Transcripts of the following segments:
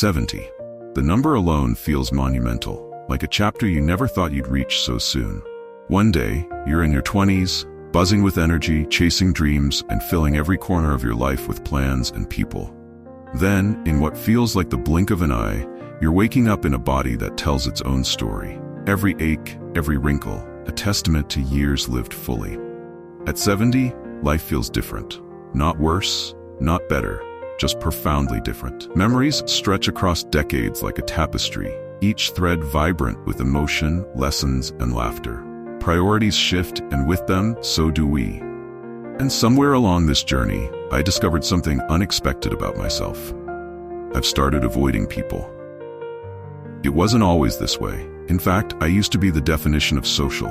70. The number alone feels monumental, like a chapter you never thought you'd reach so soon. One day, you're in your 20s, buzzing with energy, chasing dreams, and filling every corner of your life with plans and people. Then, in what feels like the blink of an eye, you're waking up in a body that tells its own story. Every ache, every wrinkle, a testament to years lived fully. At 70, life feels different. Not worse, not better, just profoundly different. Memories stretch across decades like a tapestry, each thread vibrant with emotion, lessons, and laughter. Priorities shift, and with them, so do we. And somewhere along this journey, I discovered something unexpected about myself. I've started avoiding people. It wasn't always this way. In fact, I used to be the definition of social.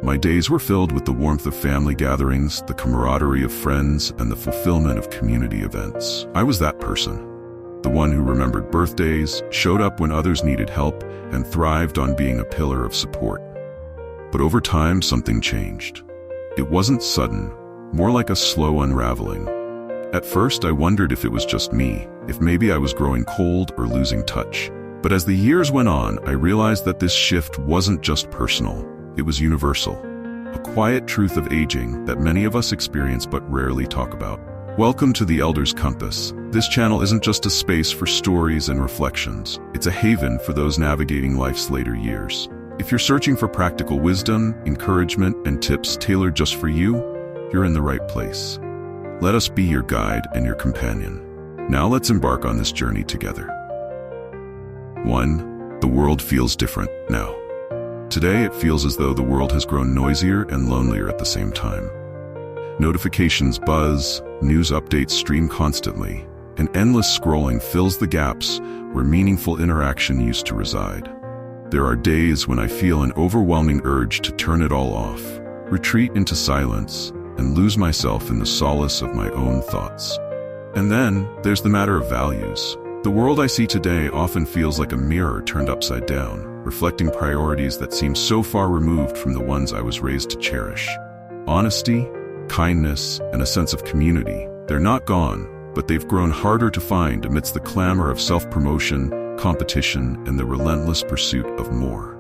My days were filled with the warmth of family gatherings, the camaraderie of friends, and the fulfillment of community events. I was that person. The one who remembered birthdays, showed up when others needed help, and thrived on being a pillar of support. But over time, something changed. It wasn't sudden, more like a slow unraveling. At first, I wondered if it was just me, if maybe I was growing cold or losing touch. But as the years went on, I realized that this shift wasn't just personal, it was universal. A quiet truth of aging that many of us experience but rarely talk about. Welcome to the Elder's Compass. This channel isn't just a space for stories and reflections. It's a haven for those navigating life's later years. If you're searching for practical wisdom, encouragement, and tips tailored just for you, you're in the right place. Let us be your guide and your companion. Now let's embark on this journey together. 1. The world feels different now. Today it feels as though the world has grown noisier and lonelier at the same time. Notifications buzz, news updates stream constantly, and endless scrolling fills the gaps where meaningful interaction used to reside. There are days when I feel an overwhelming urge to turn it all off, retreat into silence, and lose myself in the solace of my own thoughts. And then, there's the matter of values. The world I see today often feels like a mirror turned upside down, reflecting priorities that seem so far removed from the ones I was raised to cherish. Honesty, kindness, and a sense of community, they're not gone, but they've grown harder to find amidst the clamor of self-promotion, competition, and the relentless pursuit of more.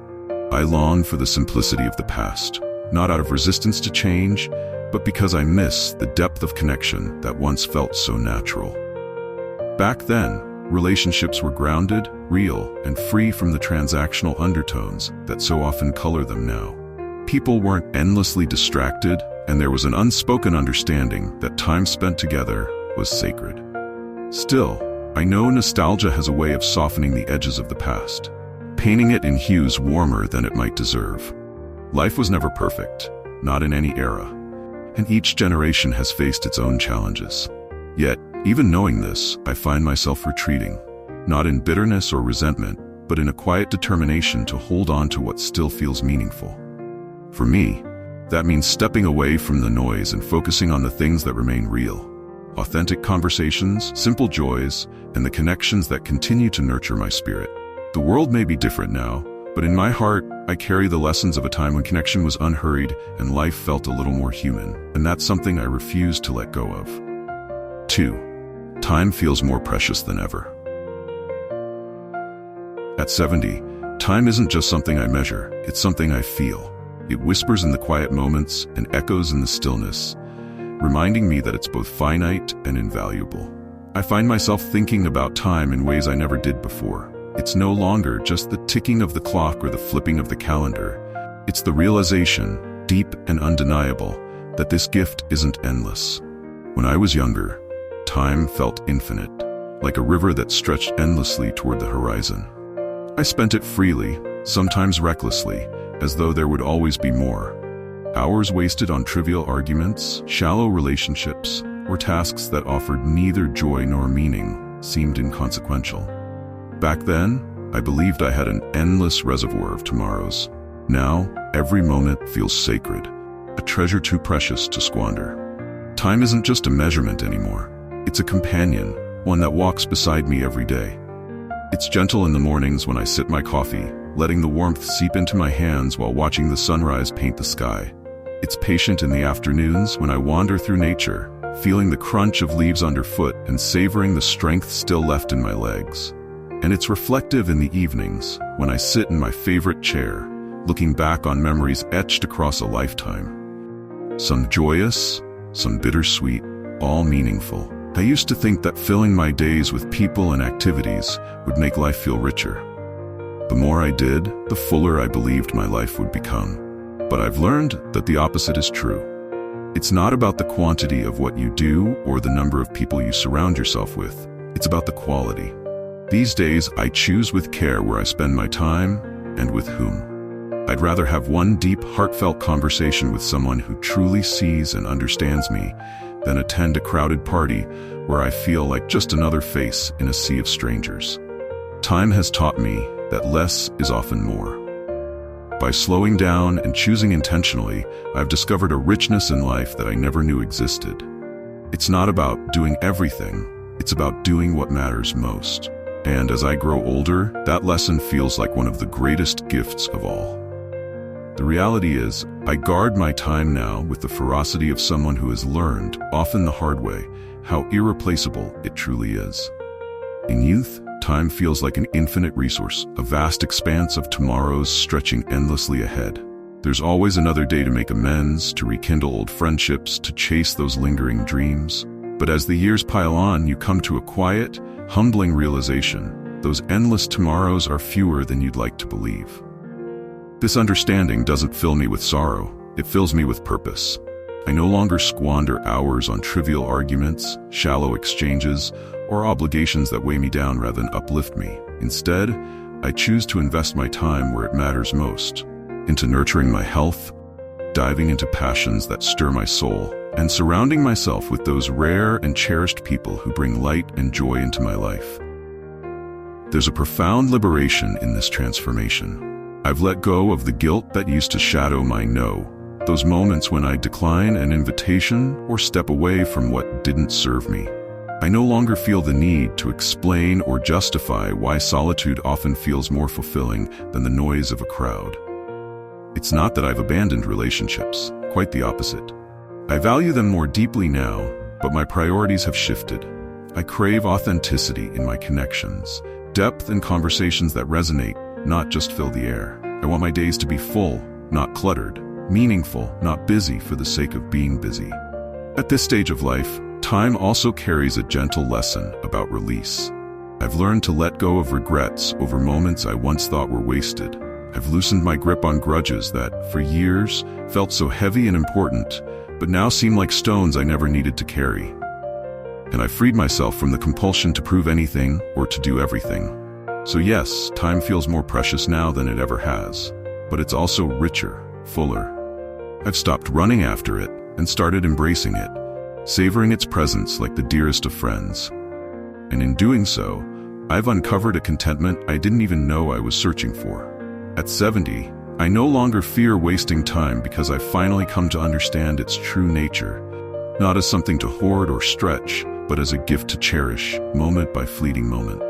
I long for the simplicity of the past, not out of resistance to change, but because I miss the depth of connection that once felt so natural. Back then, relationships were grounded, real, and free from the transactional undertones that so often color them now. People weren't endlessly distracted, and there was an unspoken understanding that time spent together was sacred. Still, I know nostalgia has a way of softening the edges of the past, painting it in hues warmer than it might deserve. Life was never perfect, not in any era, and each generation has faced its own challenges. Yet, even knowing this, I find myself retreating, not in bitterness or resentment, but in a quiet determination to hold on to what still feels meaningful. For me, that means stepping away from the noise and focusing on the things that remain real. Authentic conversations, simple joys, and the connections that continue to nurture my spirit. The world may be different now, but in my heart, I carry the lessons of a time when connection was unhurried and life felt a little more human, and that's something I refuse to let go of. 2. Time feels more precious than ever. At 70, time isn't just something I measure, it's something I feel. It whispers in the quiet moments and echoes in the stillness, reminding me that it's both finite and invaluable. I find myself thinking about time in ways I never did before. It's no longer just the ticking of the clock or the flipping of the calendar. It's the realization, deep and undeniable, that this gift isn't endless. When I was younger, time felt infinite, like a river that stretched endlessly toward the horizon. I spent it freely, sometimes recklessly, as though there would always be more. Hours wasted on trivial arguments, shallow relationships, or tasks that offered neither joy nor meaning seemed inconsequential. Back then, I believed I had an endless reservoir of tomorrows. Now, every moment feels sacred, a treasure too precious to squander. Time isn't just a measurement anymore. It's a companion, one that walks beside me every day. It's gentle in the mornings when I sip my coffee, letting the warmth seep into my hands while watching the sunrise paint the sky. It's patient in the afternoons when I wander through nature, feeling the crunch of leaves underfoot and savoring the strength still left in my legs. And it's reflective in the evenings when I sit in my favorite chair, looking back on memories etched across a lifetime. Some joyous, some bittersweet, all meaningful. I used to think that filling my days with people and activities would make life feel richer. The more I did, the fuller I believed my life would become. But I've learned that the opposite is true. It's not about the quantity of what you do or the number of people you surround yourself with. It's about the quality. These days, I choose with care where I spend my time and with whom. I'd rather have one deep, heartfelt conversation with someone who truly sees and understands me than attend a crowded party where I feel like just another face in a sea of strangers. Time has taught me that less is often more. By slowing down and choosing intentionally, I've discovered a richness in life that I never knew existed. It's not about doing everything, it's about doing what matters most. And as I grow older, that lesson feels like one of the greatest gifts of all. The reality is, I guard my time now with the ferocity of someone who has learned, often the hard way, how irreplaceable it truly is. In youth, time feels like an infinite resource, a vast expanse of tomorrows stretching endlessly ahead. There's always another day to make amends, to rekindle old friendships, to chase those lingering dreams. But as the years pile on, you come to a quiet, humbling realization. Those endless tomorrows are fewer than you'd like to believe. This understanding doesn't fill me with sorrow, it fills me with purpose. I no longer squander hours on trivial arguments, shallow exchanges, or obligations that weigh me down rather than uplift me. Instead, I choose to invest my time where it matters most, into nurturing my health, diving into passions that stir my soul, and surrounding myself with those rare and cherished people who bring light and joy into my life. There's a profound liberation in this transformation. I've let go of the guilt that used to shadow my no, those moments when I decline an invitation or step away from what didn't serve me. I no longer feel the need to explain or justify why solitude often feels more fulfilling than the noise of a crowd. It's not that I've abandoned relationships, quite the opposite. I value them more deeply now, but my priorities have shifted. I crave authenticity in my connections, depth in conversations that resonate, not just fill the air. I want my days to be full, not cluttered, meaningful, not busy for the sake of being busy. At this stage of life, time also carries a gentle lesson about release. I've learned to let go of regrets over moments I once thought were wasted. I've loosened my grip on grudges that, for years, felt so heavy and important, but now seem like stones I never needed to carry. And I've freed myself from the compulsion to prove anything or to do everything. So yes, time feels more precious now than it ever has, but it's also richer, fuller. I've stopped running after it and started embracing it, savoring its presence like the dearest of friends. And in doing so, I've uncovered a contentment I didn't even know I was searching for. At 70, I no longer fear wasting time because I've finally come to understand its true nature, not as something to hoard or stretch, but as a gift to cherish, moment by fleeting moment.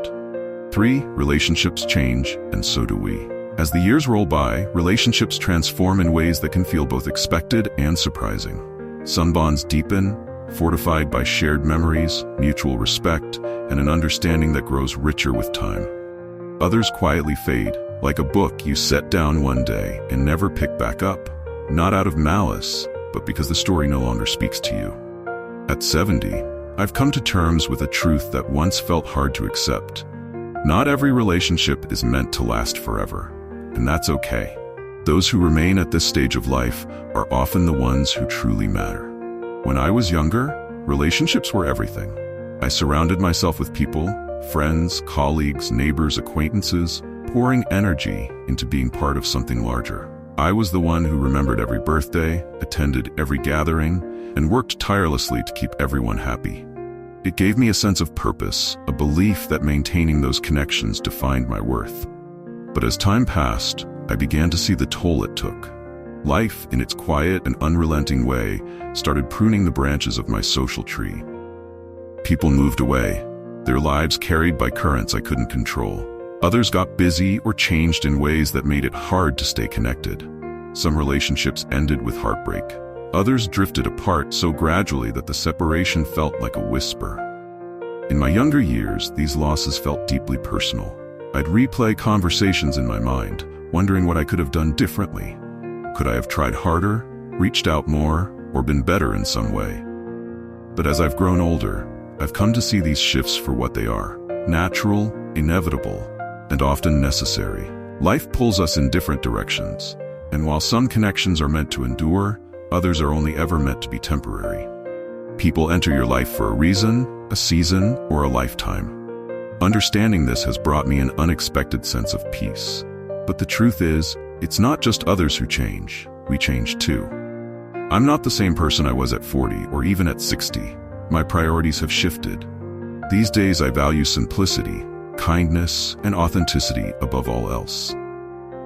3. Relationships change, and so do we. As the years roll by, relationships transform in ways that can feel both expected and surprising. Some bonds deepen, fortified by shared memories, mutual respect, and an understanding that grows richer with time. Others quietly fade, like a book you set down one day and never pick back up, not out of malice, but because the story no longer speaks to you. At 70, I've come to terms with a truth that once felt hard to accept. Not every relationship is meant to last forever, and that's okay. Those who remain at this stage of life are often the ones who truly matter. When I was younger, relationships were everything. I surrounded myself with people, friends, colleagues, neighbors, acquaintances, pouring energy into being part of something larger. I was the one who remembered every birthday, attended every gathering, and worked tirelessly to keep everyone happy. It gave me a sense of purpose, a belief that maintaining those connections defined my worth. But as time passed, I began to see the toll it took. Life, in its quiet and unrelenting way, started pruning the branches of my social tree. People moved away, their lives carried by currents I couldn't control. Others got busy or changed in ways that made it hard to stay connected. Some relationships ended with heartbreak. Others drifted apart so gradually that the separation felt like a whisper. In my younger years, these losses felt deeply personal. I'd replay conversations in my mind, wondering what I could have done differently. Could I have tried harder, reached out more, or been better in some way? But as I've grown older, I've come to see these shifts for what they are: natural, inevitable, and often necessary. Life pulls us in different directions, and while some connections are meant to endure, others are only ever meant to be temporary. People enter your life for a reason, a season, or a lifetime. Understanding this has brought me an unexpected sense of peace. But the truth is, it's not just others who change, we change too. I'm not the same person I was at 40 or even at 60. My priorities have shifted. These days I value simplicity, kindness, and authenticity above all else.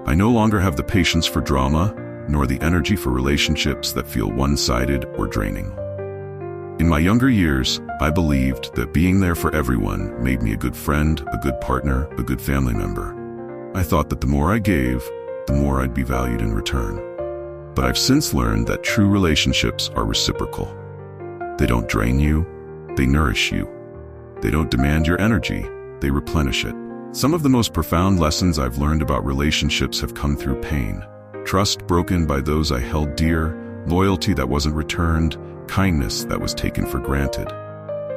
I no longer have the patience for drama, nor the energy for relationships that feel one-sided or draining. In my younger years, I believed that being there for everyone made me a good friend, a good partner, a good family member. I thought that the more I gave, the more I'd be valued in return. But I've since learned that true relationships are reciprocal. They don't drain you, they nourish you. They don't demand your energy, they replenish it. Some of the most profound lessons I've learned about relationships have come through pain. Trust broken by those I held dear, loyalty that wasn't returned, kindness that was taken for granted.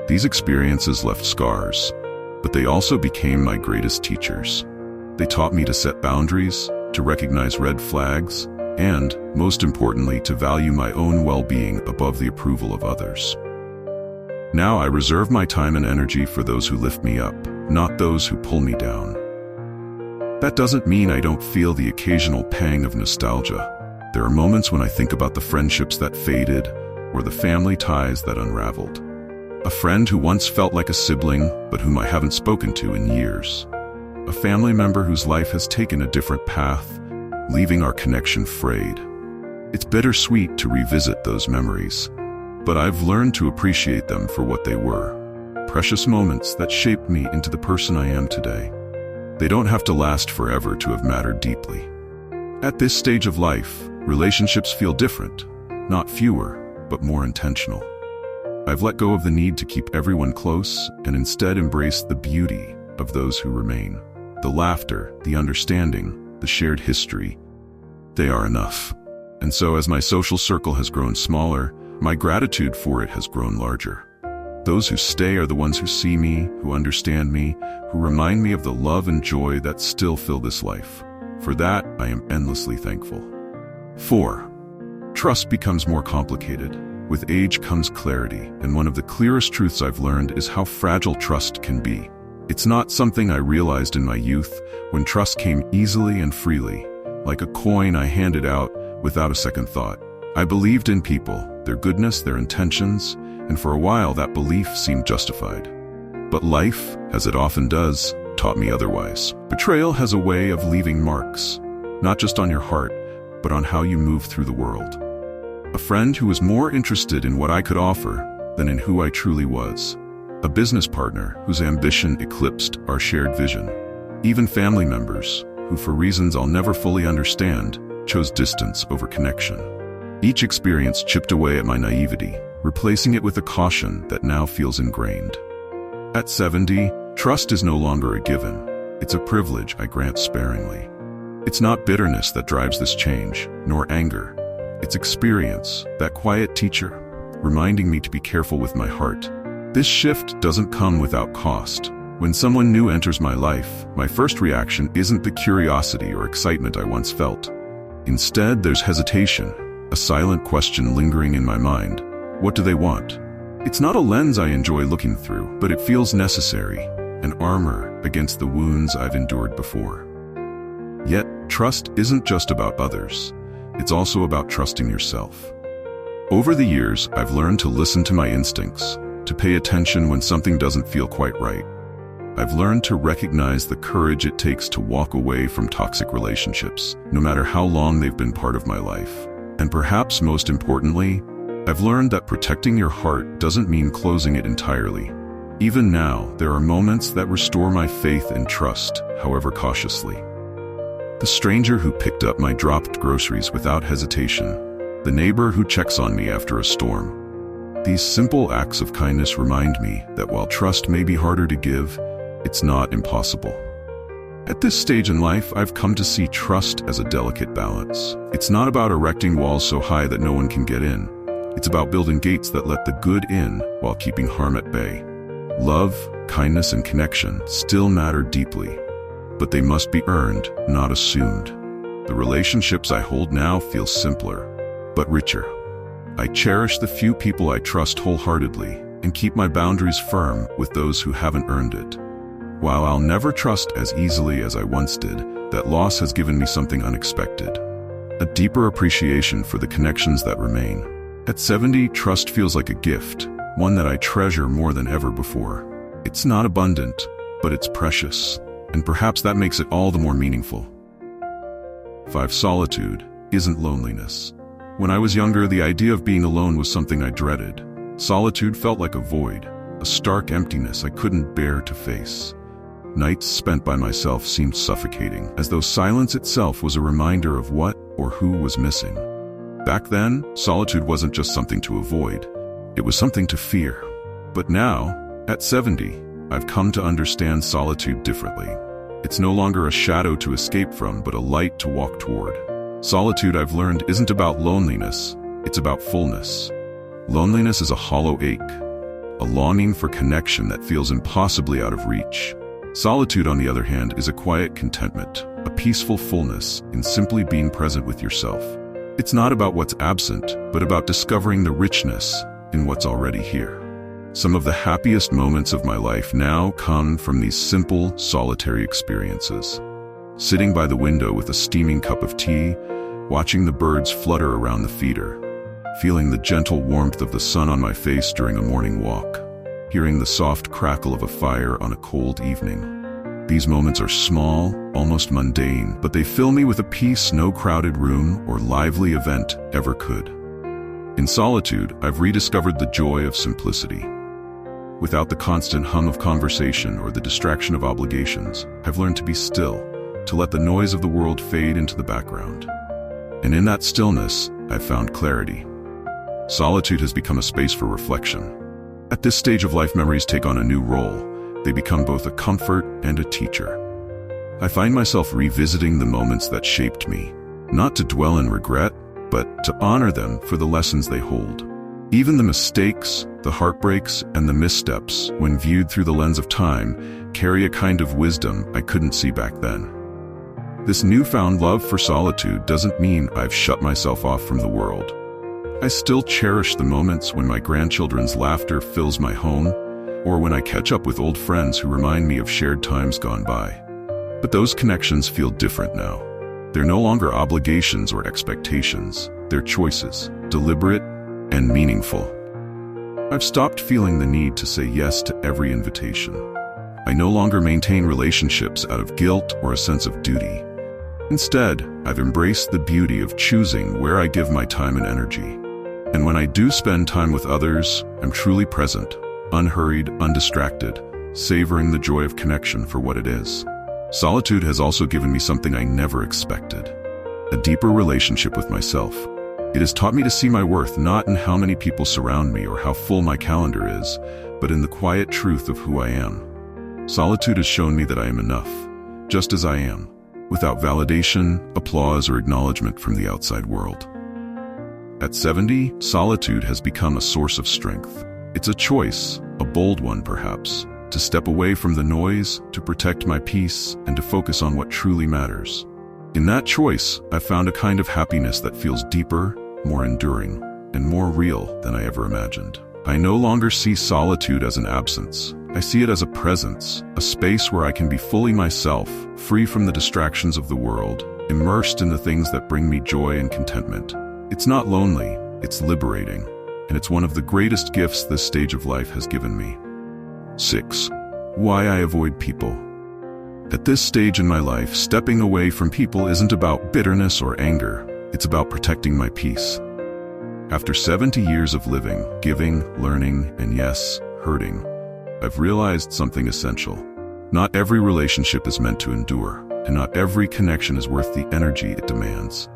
These experiences left scars, but they also became my greatest teachers. They taught me to set boundaries, to recognize red flags, and, most importantly, to value my own well-being above the approval of others. Now I reserve my time and energy for those who lift me up, not those who pull me down. That doesn't mean I don't feel the occasional pang of nostalgia. There are moments when I think about the friendships that faded, or the family ties that unraveled. A friend who once felt like a sibling, but whom I haven't spoken to in years. A family member whose life has taken a different path, leaving our connection frayed. It's bittersweet to revisit those memories, but I've learned to appreciate them for what they were. Precious moments that shaped me into the person I am today. They don't have to last forever to have mattered deeply. At this stage of life, relationships feel different, not fewer, but more intentional. I've let go of the need to keep everyone close and instead embraced the beauty of those who remain. The laughter, the understanding, the shared history, they are enough. And so as my social circle has grown smaller, my gratitude for it has grown larger. Those who stay are the ones who see me, who understand me, who remind me of the love and joy that still fill this life. For that, I am endlessly thankful. 4. Trust becomes more complicated. With age comes clarity, and one of the clearest truths I've learned is how fragile trust can be. It's not something I realized in my youth, when trust came easily and freely, like a coin I handed out without a second thought. I believed in people, their goodness, their intentions, and for a while that belief seemed justified. But life, as it often does, taught me otherwise. Betrayal has a way of leaving marks, not just on your heart, but on how you move through the world. A friend who was more interested in what I could offer than in who I truly was. A business partner whose ambition eclipsed our shared vision. Even family members who, for reasons I'll never fully understand, chose distance over connection. Each experience chipped away at my naivety, replacing it with a caution that now feels ingrained. At 70, trust is no longer a given. It's a privilege I grant sparingly. It's not bitterness that drives this change, nor anger. It's experience, that quiet teacher, reminding me to be careful with my heart. This shift doesn't come without cost. When someone new enters my life, my first reaction isn't the curiosity or excitement I once felt. Instead, there's hesitation, a silent question lingering in my mind. What do they want? It's not a lens I enjoy looking through, but it feels necessary, an armor against the wounds I've endured before. Yet, trust isn't just about others. It's also about trusting yourself. Over the years, I've learned to listen to my instincts, to pay attention when something doesn't feel quite right. I've learned to recognize the courage it takes to walk away from toxic relationships, no matter how long they've been part of my life. And perhaps most importantly, I've learned that protecting your heart doesn't mean closing it entirely. Even now, there are moments that restore my faith and trust, however cautiously. The stranger who picked up my dropped groceries without hesitation, the neighbor who checks on me after a storm. These simple acts of kindness remind me that while trust may be harder to give, it's not impossible. At this stage in life, I've come to see trust as a delicate balance. It's not about erecting walls so high that no one can get in. It's about building gates that let the good in while keeping harm at bay. Love, kindness, and connection still matter deeply, but they must be earned, not assumed. The relationships I hold now feel simpler, but richer. I cherish the few people I trust wholeheartedly and keep my boundaries firm with those who haven't earned it. While I'll never trust as easily as I once did, that loss has given me something unexpected. A deeper appreciation for the connections that remain. At 70, trust feels like a gift, one that I treasure more than ever before. It's not abundant, but it's precious, and perhaps that makes it all the more meaningful. 5. Solitude isn't loneliness. When I was younger, the idea of being alone was something I dreaded. Solitude felt like a void, a stark emptiness I couldn't bear to face. Nights spent by myself seemed suffocating, as though silence itself was a reminder of what or who was missing. Back then, solitude wasn't just something to avoid, it was something to fear. But now, at 70, I've come to understand solitude differently. It's no longer a shadow to escape from, but a light to walk toward. Solitude, I've learned, isn't about loneliness, it's about fullness. Loneliness is a hollow ache, a longing for connection that feels impossibly out of reach. Solitude, on the other hand, is a quiet contentment, a peaceful fullness in simply being present with yourself. It's not about what's absent, but about discovering the richness in what's already here. Some of the happiest moments of my life now come from these simple, solitary experiences. Sitting by the window with a steaming cup of tea, watching the birds flutter around the feeder, feeling the gentle warmth of the sun on my face during a morning walk, hearing the soft crackle of a fire on a cold evening. These moments are small, almost mundane, but they fill me with a peace no crowded room or lively event ever could. In solitude, I've rediscovered the joy of simplicity. Without the constant hum of conversation or the distraction of obligations, I've learned to be still, to let the noise of the world fade into the background. And in that stillness, I've found clarity. Solitude has become a space for reflection. At this stage of life, memories take on a new role. They become both a comfort and a teacher. I find myself revisiting the moments that shaped me, not to dwell in regret, but to honor them for the lessons they hold. Even the mistakes, the heartbreaks, and the missteps, when viewed through the lens of time, carry a kind of wisdom I couldn't see back then. This newfound love for solitude doesn't mean I've shut myself off from the world. I still cherish the moments when my grandchildren's laughter fills my home, or when I catch up with old friends who remind me of shared times gone by. But those connections feel different now. They're no longer obligations or expectations. They're choices, deliberate and meaningful. I've stopped feeling the need to say yes to every invitation. I no longer maintain relationships out of guilt or a sense of duty. Instead, I've embraced the beauty of choosing where I give my time and energy. And when I do spend time with others, I'm truly present, unhurried, undistracted, savoring the joy of connection for what it is. Solitude has also given me something I never expected: a deeper relationship with myself. It has taught me to see my worth not in how many people surround me or how full my calendar is, but in the quiet truth of who I am. Solitude has shown me that I am enough, just as I am, without validation, applause, or acknowledgement from the outside world. At 70, solitude has become a source of strength. It's a choice, a bold one perhaps, to step away from the noise, to protect my peace, and to focus on what truly matters. In that choice, I've found a kind of happiness that feels deeper, more enduring, and more real than I ever imagined. I no longer see solitude as an absence. I see it as a presence, a space where I can be fully myself, free from the distractions of the world, immersed in the things that bring me joy and contentment. It's not lonely, it's liberating, and it's one of the greatest gifts this stage of life has given me. 6. Why I avoid people. At this stage in my life, stepping away from people isn't about bitterness or anger. It's about protecting my peace. After 70 years of living, giving, learning, and yes, hurting, I've realized something essential. Not every relationship is meant to endure, and not every connection is worth the energy it demands.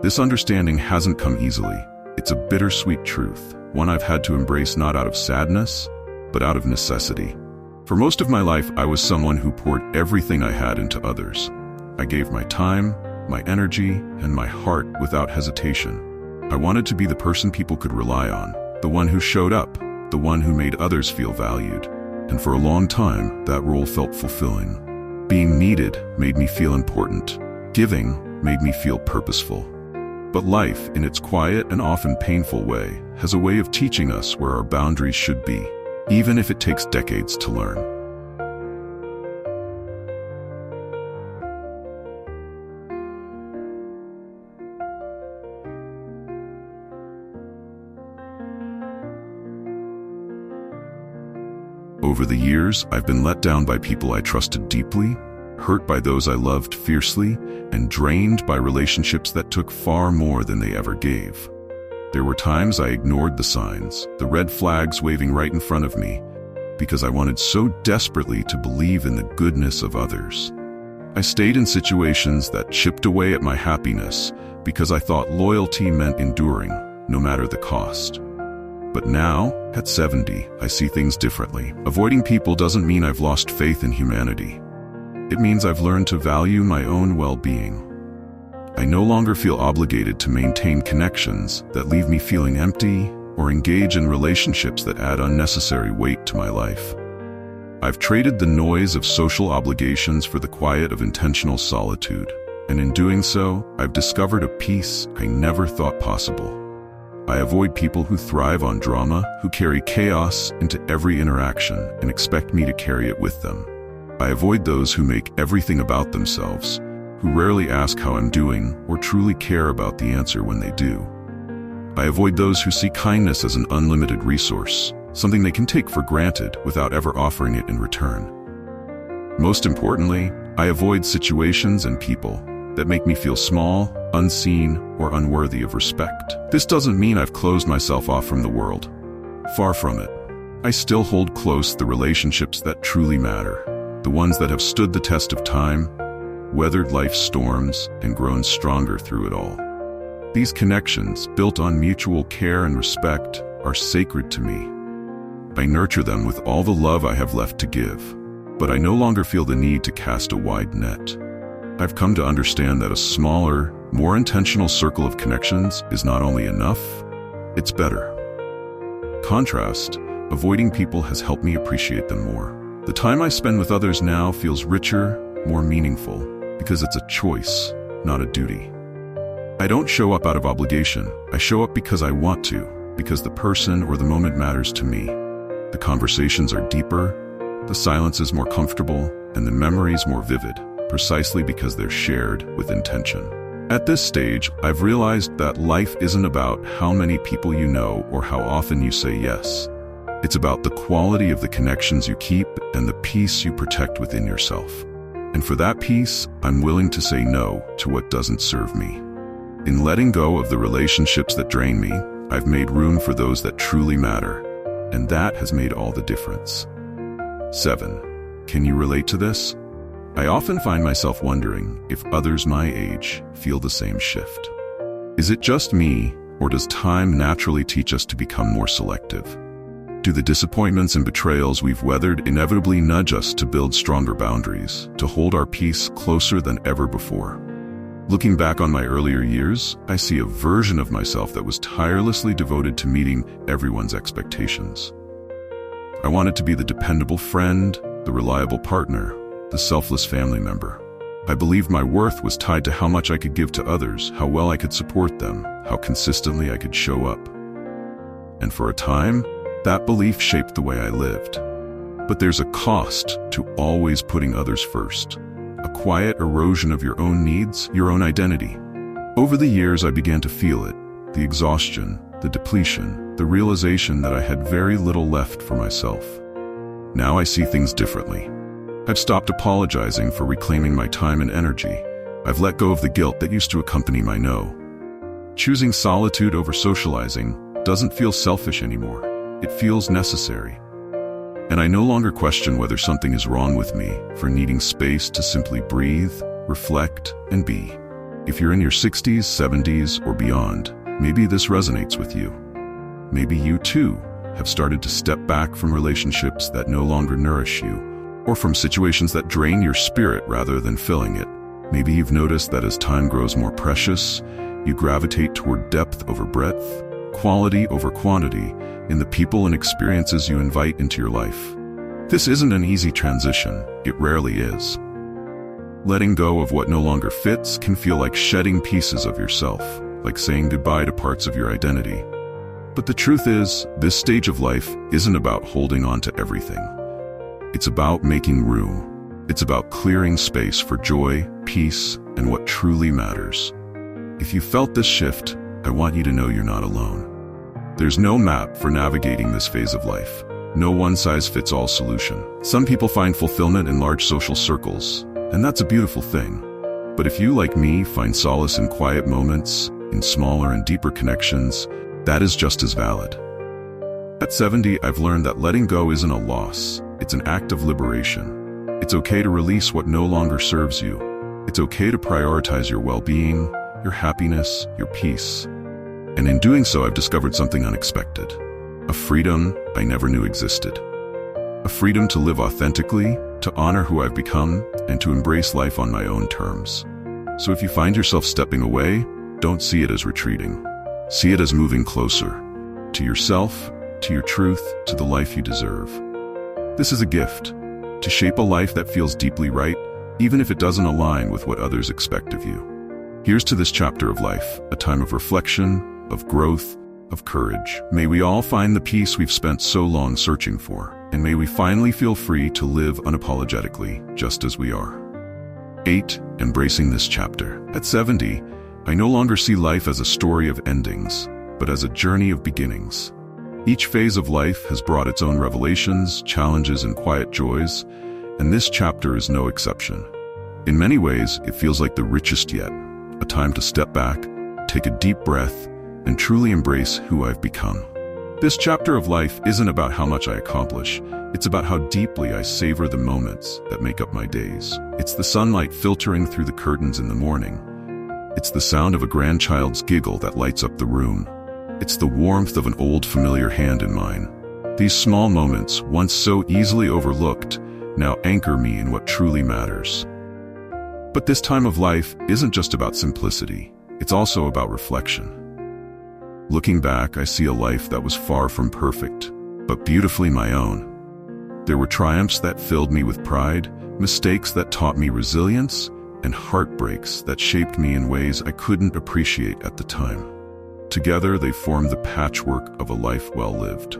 This understanding hasn't come easily. It's a bittersweet truth. one I've had to embrace not out of sadness, but out of necessity. For most of my life, I was someone who poured everything I had into others. I gave my time, my energy, and my heart without hesitation. I wanted to be the person people could rely on, the one who showed up, the one who made others feel valued. And for a long time, that role felt fulfilling. Being needed made me feel important. Giving made me feel purposeful. But life, in its quiet and often painful way, has a way of teaching us where our boundaries should be, even if it takes decades to learn. Over the years, I've been let down by people I trusted deeply, hurt by those I loved fiercely, and drained by relationships that took far more than they ever gave. There were times I ignored the signs, the red flags waving right in front of me, because I wanted so desperately to believe in the goodness of others. I stayed in situations that chipped away at my happiness because I thought loyalty meant enduring, no matter the cost. But now, at 70, I see things differently. Avoiding people doesn't mean I've lost faith in humanity. It means I've learned to value my own well-being. I no longer feel obligated to maintain connections that leave me feeling empty or engage in relationships that add unnecessary weight to my life. I've traded the noise of social obligations for the quiet of intentional solitude, and in doing so, I've discovered a peace I never thought possible. I avoid people who thrive on drama, who carry chaos into every interaction and expect me to carry it with them. I avoid those who make everything about themselves, who rarely ask how I'm doing or truly care about the answer when they do. I avoid those who see kindness as an unlimited resource, something they can take for granted without ever offering it in return. Most importantly, I avoid situations and people that make me feel small, unseen, or unworthy of respect. This doesn't mean I've closed myself off from the world. Far from it. I still hold close the relationships that truly matter, the ones that have stood the test of time, weathered life's storms, and grown stronger through it all. These connections, built on mutual care and respect, are sacred to me. I nurture them with all the love I have left to give, but I no longer feel the need to cast a wide net. I've come to understand that a smaller, more intentional circle of connections is not only enough, it's better. Contrast, avoiding people has helped me appreciate them more. The time I spend with others now feels richer, more meaningful, because it's a choice, not a duty. I don't show up out of obligation. I show up because I want to, because the person or the moment matters to me. The conversations are deeper, the silence is more comfortable, and the memories more vivid, precisely because they're shared with intention. At this stage, I've realized that life isn't about how many people you know or how often you say yes. It's about the quality of the connections you keep and the peace you protect within yourself. And for that peace, I'm willing to say no to what doesn't serve me. In letting go of the relationships that drain me, I've made room for those that truly matter, and that has made all the difference. 7. Can you relate to this? I often find myself wondering if others my age feel the same shift. Is it just me, or does time naturally teach us to become more selective? Do the disappointments and betrayals we've weathered inevitably nudge us to build stronger boundaries, to hold our peace closer than ever before? Looking back on my earlier years, I see a version of myself that was tirelessly devoted to meeting everyone's expectations. I wanted to be the dependable friend, the reliable partner, the selfless family member. I believed my worth was tied to how much I could give to others, how well I could support them, how consistently I could show up. And for a time, that belief shaped the way I lived. But there's a cost to always putting others first. A quiet erosion of your own needs, your own identity. Over the years, I began to feel it. The exhaustion, the depletion, the realization that I had very little left for myself. Now I see things differently. I've stopped apologizing for reclaiming my time and energy. I've let go of the guilt that used to accompany my no. Choosing solitude over socializing doesn't feel selfish anymore. It feels necessary. And I no longer question whether something is wrong with me for needing space to simply breathe, reflect, and be. If you're in your 60s, 70s, or beyond, maybe this resonates with you. Maybe you too have started to step back from relationships that no longer nourish you, or from situations that drain your spirit rather than filling it. Maybe you've noticed that as time grows more precious, you gravitate toward depth over breadth, quality over quantity in the people and experiences you invite into your life. This isn't an easy transition. It rarely is. Letting go of what no longer fits can feel like shedding pieces of yourself, like saying goodbye to parts of your identity. But the truth is, this stage of life isn't about holding on to everything. It's about making room. It's about clearing space for joy, peace, and what truly matters. If you felt this shift, I want you to know you're not alone. There's no map for navigating this phase of life. No one-size-fits-all solution. Some people find fulfillment in large social circles, and that's a beautiful thing. But if you, like me, find solace in quiet moments, in smaller and deeper connections, that is just as valid. At 70, I've learned that letting go isn't a loss. It's an act of liberation. It's okay to release what no longer serves you. It's okay to prioritize your well-being, your happiness, your peace. And in doing so, I've discovered something unexpected. A freedom I never knew existed. A freedom to live authentically, to honor who I've become, and to embrace life on my own terms. So if you find yourself stepping away, don't see it as retreating. See it as moving closer to yourself, to your truth, to the life you deserve. This is a gift, to shape a life that feels deeply right, even if it doesn't align with what others expect of you. Here's to this chapter of life, a time of reflection, of growth, of courage. May we all find the peace we've spent so long searching for, and may we finally feel free to live unapologetically, just as we are. 8. Embracing this chapter. At 70, I no longer see life as a story of endings, but as a journey of beginnings. Each phase of life has brought its own revelations, challenges, and quiet joys, and this chapter is no exception. In many ways, it feels like the richest yet, a time to step back, take a deep breath, and truly embrace who I've become. This chapter of life isn't about how much I accomplish, it's about how deeply I savor the moments that make up my days. It's the sunlight filtering through the curtains in the morning. It's the sound of a grandchild's giggle that lights up the room. It's the warmth of an old familiar hand in mine. These small moments, once so easily overlooked, now anchor me in what truly matters. But this time of life isn't just about simplicity, it's also about reflection. Looking back, I see a life that was far from perfect, but beautifully my own. There were triumphs that filled me with pride, mistakes that taught me resilience, and heartbreaks that shaped me in ways I couldn't appreciate at the time. Together, they formed the patchwork of a life well lived.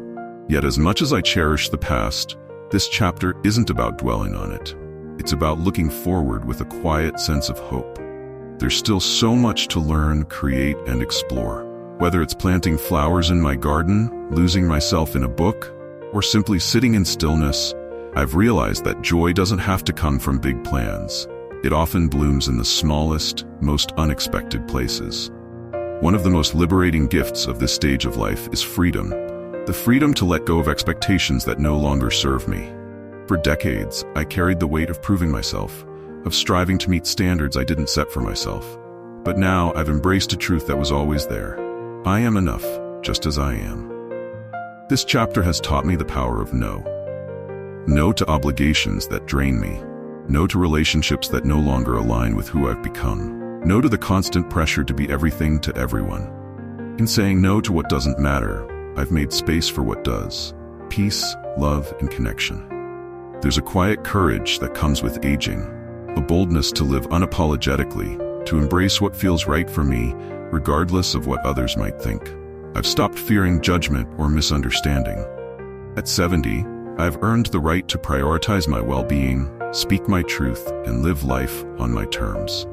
Yet as much as I cherish the past, this chapter isn't about dwelling on it. It's about looking forward with a quiet sense of hope. There's still so much to learn, create, and explore. Whether it's planting flowers in my garden, losing myself in a book, or simply sitting in stillness, I've realized that joy doesn't have to come from big plans. It often blooms in the smallest, most unexpected places. One of the most liberating gifts of this stage of life is freedom. The freedom to let go of expectations that no longer serve me. For decades, I carried the weight of proving myself, of striving to meet standards I didn't set for myself. But now I've embraced a truth that was always there. I am enough, just as I am. This chapter has taught me the power of no. No to obligations that drain me. No to relationships that no longer align with who I've become. No to the constant pressure to be everything to everyone. In saying no to what doesn't matter, I've made space for what does. Peace, love, and connection. There's a quiet courage that comes with aging. A boldness to live unapologetically, to embrace what feels right for me, regardless of what others might think. I've stopped fearing judgment or misunderstanding. At 70, I've earned the right to prioritize my well-being, speak my truth, and live life on my terms.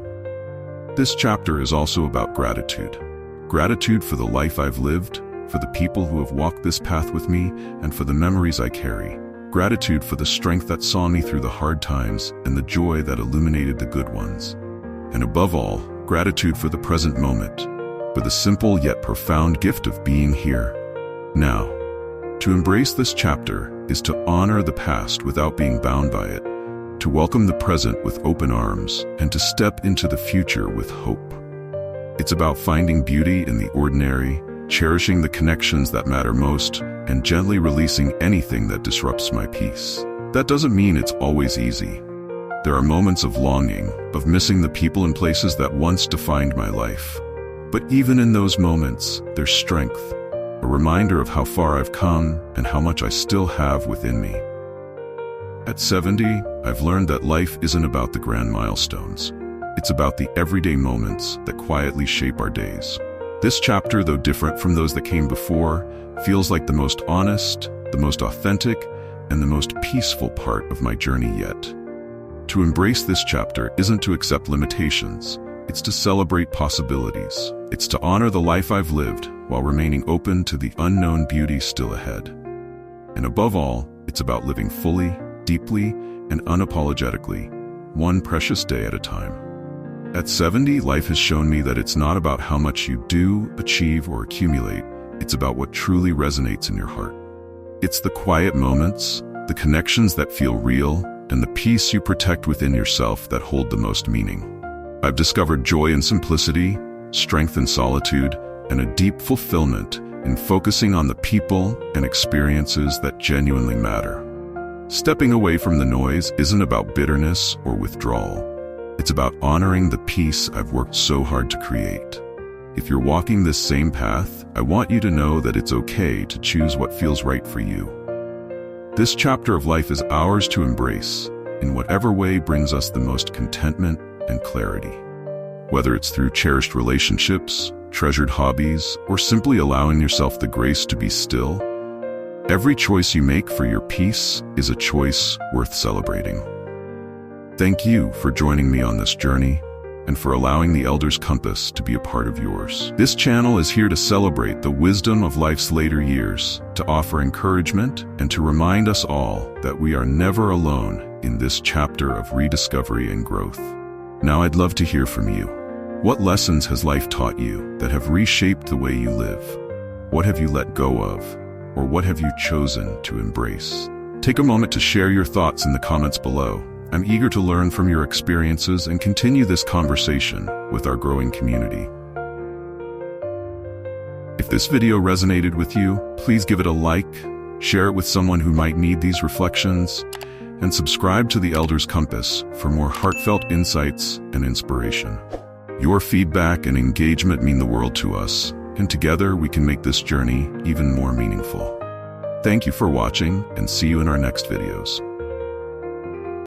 This chapter is also about gratitude. Gratitude for the life I've lived, for the people who have walked this path with me, and for the memories I carry. Gratitude for the strength that saw me through the hard times and the joy that illuminated the good ones. And above all, gratitude for the present moment, for the simple yet profound gift of being here. Now, to embrace this chapter is to honor the past without being bound by it, to welcome the present with open arms, and to step into the future with hope. It's about finding beauty in the ordinary, cherishing the connections that matter most, and gently releasing anything that disrupts my peace. That doesn't mean it's always easy. There are moments of longing, of missing the people and places that once defined my life. But even in those moments, there's strength, a reminder of how far I've come and how much I still have within me. At 70, I've learned that life isn't about the grand milestones. It's about the everyday moments that quietly shape our days. This chapter, though different from those that came before, feels like the most honest, the most authentic, and the most peaceful part of my journey yet. To embrace this chapter isn't to accept limitations, it's to celebrate possibilities. It's to honor the life I've lived while remaining open to the unknown beauty still ahead. And above all, it's about living fully, deeply, and unapologetically, one precious day at a time. At 70, life has shown me that it's not about how much you do, achieve, or accumulate. It's about what truly resonates in your heart. It's the quiet moments, the connections that feel real, and the peace you protect within yourself that hold the most meaning. I've discovered joy in simplicity, strength in solitude, and a deep fulfillment in focusing on the people and experiences that genuinely matter. Stepping away from the noise isn't about bitterness or withdrawal. It's about honoring the peace I've worked so hard to create. If you're walking this same path, I want you to know that it's okay to choose what feels right for you. This chapter of life is ours to embrace, in whatever way brings us the most contentment and clarity. Whether it's through cherished relationships, treasured hobbies, or simply allowing yourself the grace to be still, every choice you make for your peace is a choice worth celebrating. Thank you for joining me on this journey and for allowing the Elder's Compass to be a part of yours. This channel is here to celebrate the wisdom of life's later years, to offer encouragement, and to remind us all that we are never alone in this chapter of rediscovery and growth. Now I'd love to hear from you. What lessons has life taught you that have reshaped the way you live? What have you let go of? Or what have you chosen to embrace? Take a moment to share your thoughts in the comments below. I'm eager to learn from your experiences and continue this conversation with our growing community. If this video resonated with you, please give it a like, share it with someone who might need these reflections, and subscribe to the Elder's Compass for more heartfelt insights and inspiration. Your feedback and engagement mean the world to us, and together we can make this journey even more meaningful. Thank you for watching, and see you in our next videos.